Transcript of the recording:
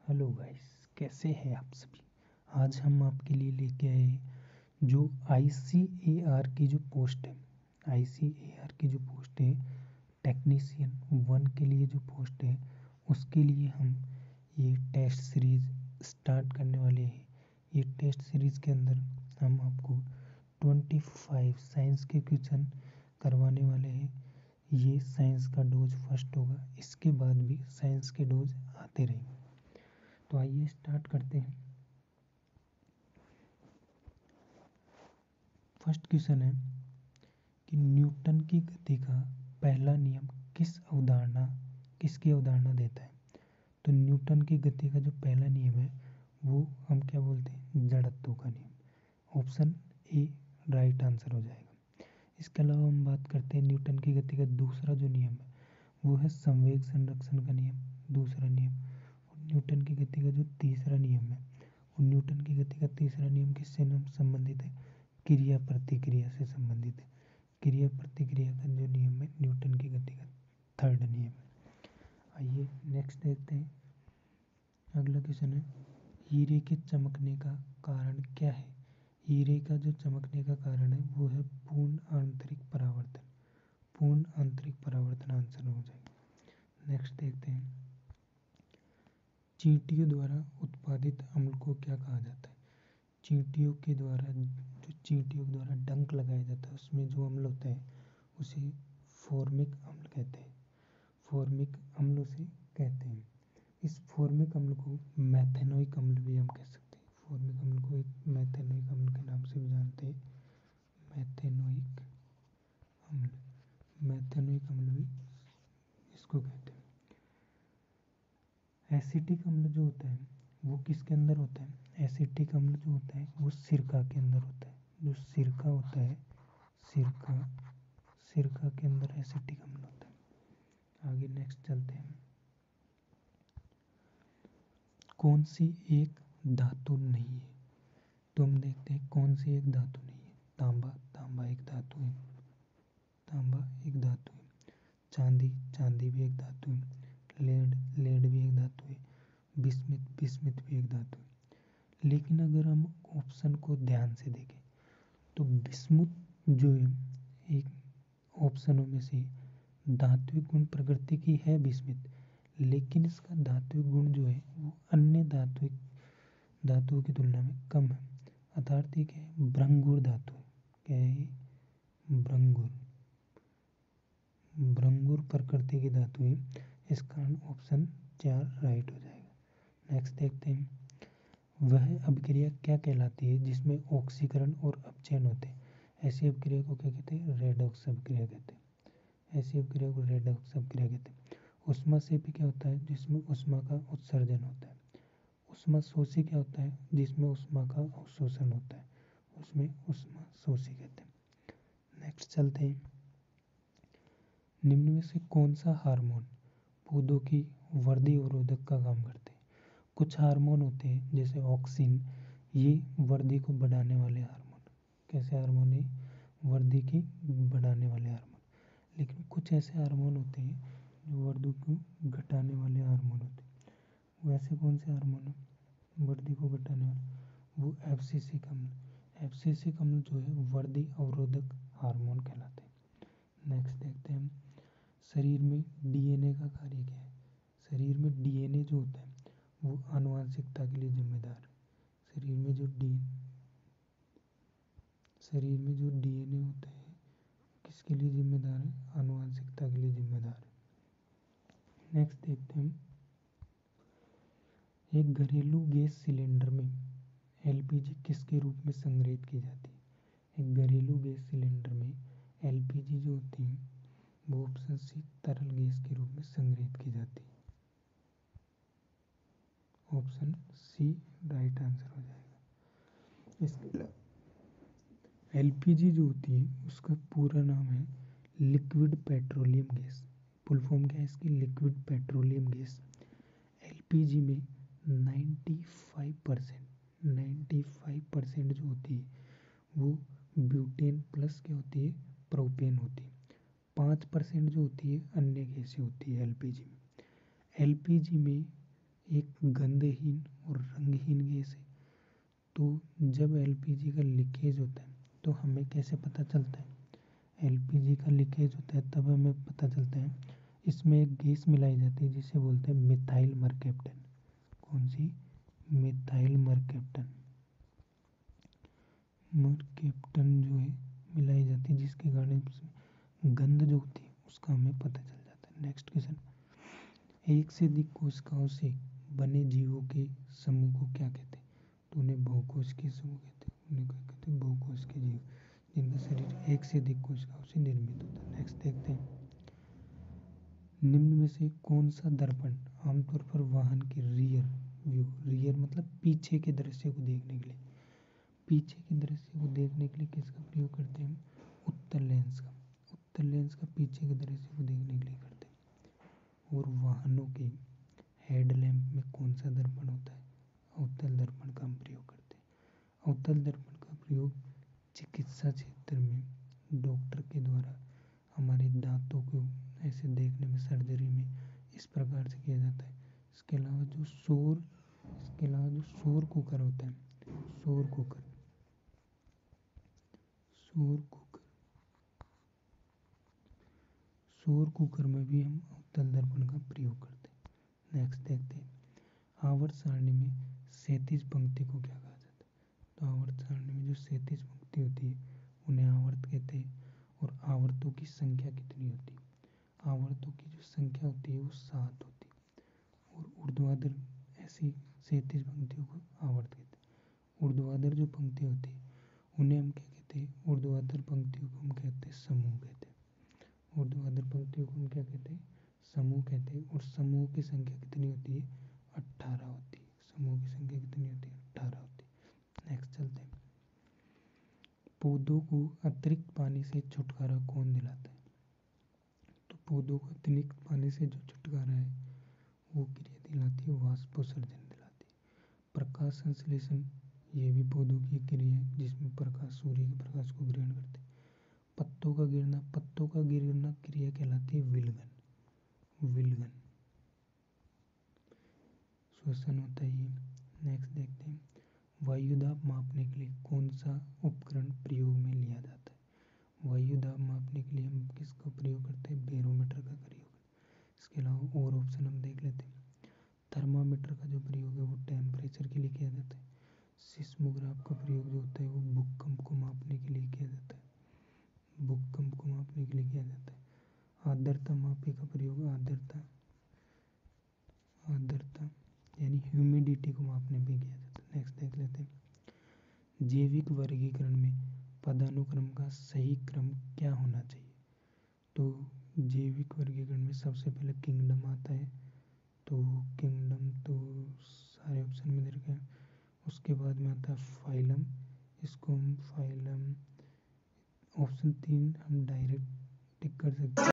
Hello guys, कैसे हैं आप सभी। आज हम आपके लिए लेके आए जो आईसीएआर की जो पोस्ट है। आईसीएआर की जो पोस्ट है टेक्नीशियन 1 के लिए जो पोस्ट है, उसके लिए हम ये टेस्ट सीरीज स्टार्ट करने वाले हैं। ये टेस्ट सीरीज के अंदर हम आपको 25 साइंस के क्वेश्चन करवाने वाले हैं। ये साइंस का डोज फर्स्ट होगा, इसके बाद भी साइंस के डोज आते रहेंगे। तो आइए स्टार्ट करते हैं। फर्स्ट क्वेश्चन है कि न्यूटन की गति का पहला नियम किसकी अवधारणा देता है। तो न्यूटन की गति का जो पहला नियम है वो हम क्या बोलते हैं, जड़त्व का नियम। ऑप्शन ए राइट आंसर हो जाएगा। इसके अलावा हम बात करते हैं न्यूटन की गति का दूसरा जो नियम है वो है संवेग संरक्षण का नियम, दूसरा नियम। न्यूटन की गति का जो तीसरा नियम है, और न्यूटन की गति का तीसरा नियम किससे संबंधित है, क्रिया प्रतिक्रिया से संबंधित है। क्रिया प्रतिक्रिया का जो नियम है न्यूटन की गति का थर्ड नियम है। आइए नेक्स्ट देखते हैं। अगला क्वेश्चन है, हीरे के चमकने का कारण क्या है। हीरे का जो चमकने का कारण है वो है पूर्ण आंतरिक परावर्तन। पूर्ण आंतरिक परावर्तन आंसर हो जाएगा। नेक्स्ट देखते हैं, चींटियों द्वारा उत्पादित अम्ल को क्या कहा जाता है। चींटियों के द्वारा डंक लगाया जाता है, उसमें जो अम्ल होता है उसे फॉर्मिक अम्ल कहते हैं। फॉर्मिक अम्ल उसे कहते हैं। इस फॉर्मिक अम्ल को मैथेनोइक अम्ल भी हम कह सकते हैं। फॉर्मिक अम्ल को एक मैथेनोइक अम्ल के नाम से भी जानते हैं। मैथेनोइक अम्ल, मैथेनोइक अम्ल भी इसको कहते हैं। एसिटिक अम्ल जो होता है वो किसके अंदर होता है। एसिटिक अम्ल जो होता है वो सिरका के अंदर होता है। जो सिरका होता है, सिरका के अंदर एसिटिक अम्ल होता है। आगे नेक्स्ट चलते हैं। कौन सी एक धातु नहीं है। तो हम देखते हैं कौन सी एक धातु नहीं है। तांबा एक धातु है। तांबा एक धातु है। चांदी भी एक धातु है। लेड भी एक धातु है। बिस्मिथ भी एक धातु है। लेकिन अगर हम ऑप्शन को ध्यान से देखें तो बिस्मुथ जो है एक ऑप्शनों में से धात्विक गुण प्रकृति की है बिस्मिथ, लेकिन इसका धात्विक गुण जो है वो अन्य धातुओं की तुलना में कम है। अर्थात ये क्या है, भ्रंगुर धातु है। क्या है ये, भ्रंगुर प्रकृति की धातु है। इस कारण ऑप्शन 4 राइट हो जाएगा। नेक्स्ट देखते हैं, वह अभिक्रिया क्या कहलाती है जिसमें ऑक्सीकरण और अपचयन होते हैं। ऐसी अभिक्रिया को क्या कहते हैं, रेडॉक्स अभिक्रिया कहते हैं। ऐसी अभिक्रिया को रेडॉक्स अभिक्रिया कहते हैं। उष्मा सेपी क्या होता है, जिसमें उष्मा का उत्सर्जन होता है। उष्मा शोषी क्या होता है, जिसमें उष्मा का अवशोषण होता है, उसमें उष्मा शोषी कहते हैं। नेक्स्ट चलते हैं, निम्न में से कौन सा हार्मोन पौधों की वृद्धि अवरोधक का काम करते हैं। कुछ हार्मोन होते हैं जैसे ऑक्सिन, ये वृद्धि को बढ़ाने वाले हार्मोन। कैसे हार्मोन है, वृद्धि की बढ़ाने वाले हार्मोन। लेकिन कुछ ऐसे हार्मोन होते हैं जो वृद्धि को घटाने वाले हार्मोन होते हैं। वो ऐसे कौन से हार्मोन है वृद्धि को घटाने वाले, वो एब्सिसिक अम्ल। एब्सिसिक अम्ल जो है वृद्धि अवरोधक हार्मोन कहलाते हैं। नेक्स्ट देखते हैं हम, शरीर में डीएनए का कार्य क्या है। शरीर में डीएनए जो होता है वो आनुवंशिकता के लिए जिम्मेदार है। शरीर में जो डीएनए होता है किसके लिए जिम्मेदार है, आनुवंशिकता के लिए जिम्मेदार है। नेक्स्ट देखते हैं, एक घरेलू गैस सिलेंडर में एलपीजी किसके रूप में संग्रहित की जाती है। एक घरेलू गैस सिलेंडर में एलपीजी जो होती है वो ऑप्शन सी तरल गैस के रूप में संग्रहित की जाती है। ऑप्शन सी राइट आंसर हो जाएगा। इसके अलावा एलपीजी जो होती है उसका पूरा नाम है liquid petroleum gas. Full form क्या है इसकी, लिक्विड पेट्रोलियम गैस। एलपीजी में 95% जो होती है वो ब्यूटेन प्लस क्या होती है, प्रोपेन होती है। 5% जो होती है अन्य गैसें होती है एलपीजी में। एलपीजी में एक गंधहीन और रंगहीन गैस है। तो जब एलपीजी का लीकेज होता है तो हमें कैसे पता चलता है? एलपीजी का लीकेज होता है तब हमें पता चलता है, इसमें एक गैस मिलाई जाती है जिसे बोलते हैं मिथाइल मरकैप्टन। कौन सी? Methyl mercaptan. मरकैप्टन जो है मिलाई जाती है, जिसके कारण गंध जो होती है उसका हमें पता चल जाता है। नेक्स्ट क्वेश्चन, एक से अधिक कोशिकाओं से बने जीवों के समूह को क्या कहते हैं? तो उन्हें बहुकोशिकीय समूह कहते हैं। उन्हें क्या कहते हैं? बहुकोशिकीय जीव, जिनका शरीर एक से अधिक कोशिकाओं से निर्मित होता है। नेक्स्ट देखते हैं, निम्न में से कौन सा दर्पण आमतौर पर वाहन के रियर व्यू, रियर मतलब पीछे के दृश्य को देखने के लिए, पीछे के दृश्य को देखने के लिए किसका प्रयोग करते हैं? उत्तल लेंस का। उत्तल लेंस का पीछे के दृश्य को देखने के लिए करते हैं। और वाहनों के हेडलैम्प में कौन सा दर्पण होता है? अवतल दर्पण का हम प्रयोग करते हैं। अवतल दर्पण का प्रयोग चिकित्सा क्षेत्र में डॉक्टर के द्वारा हमारे दांतों को ऐसे देखने में, सर्जरी में इस प्रकार से किया जाता है। इसके अलावा जो शोर कुकर होता है, शोर कुकर में भी हम अवतल दर्पण का प्रयोग करते हैं। नेक्स्ट देखते हैं, आवर्त सारणी में 37 पंक्ति को क्या कहा जाता है? तो आवर्त सारणी में जो 37 पंक्ति होती है उन्हें आवर्त कहते हैं। और आवर्तों की संख्या कितनी होती है? आवर्तों की जो संख्या होती है वो 7 होती है। और ऊर्ध्वाधर ऐसी 37 पंक्तियों को आवर्त कहते हैं। ऊर्ध्वाधर जो पंक्ति होती है उन्हें हम क्या कहते हैं? ऊर्ध्वाधर पंक्तियों को हम कहते हैं समूह कहते हैं। ऊर्ध्वाधर पंक्तियों को हम क्या कहते हैं? समूह कहते हैं। और समूह की संख्या कितनी होती है? 18 होती है। समूह की संख्या कितनी होती है? 18 होती है। नेक्स्ट चलते हैं, पौधों को अतिरिक्त पानी से छुटकारा कौन दिलाता है? तो पौधों को अतिरिक्त पानी से जो छुटकारा है वो क्रिया दिलाती है वाष्पोत्सर्जन दिलाती है। प्रकाश संश्लेषण, ये भी पौधों की क्रिया है जिसमें प्रकाश, सूर्य के प्रकाश को ग्रहण करते हैं। पत्तों का गिरना क्रिया कहलाती है विलगन। श्वसन होता है ये। नेक्स्ट देखते हैं, वायु दाब मापने के लिए कौन सा उपकरण प्रयोग में लिया जाता है? वायु दाब मापने के लिए हम किसका प्रयोग करते हैं? बैरोमीटर का प्रयोग। इसके अलावा और ऑप्शन हम देख लेते हैं, थर्मामीटर का जो प्रयोग है वो टेम्परेचर के लिए किया जाता है। सिस्मोग्राफ का प्रयोग जो होता है वो भूकंप को मापने के लिए किया जाता है। आर्द्रता मापी का प्रयोग आर्द्रता यानी ह्यूमिडिटी को मापने में किया जाता है। नेक्स्ट देख लेते हैं, जैविक वर्गीकरण में पदानुक्रम का सही क्रम क्या होना चाहिए? तो जैविक वर्गीकरण में सबसे पहले किंगडम आता है। तो किंगडम तो सारे ऑप्शन में दे रखे हैं। उसके बाद में आता है फाइलम। इसको हम फाइलम, ऑप्शन 3 हम डायरेक्ट टिक कर सकते हैं।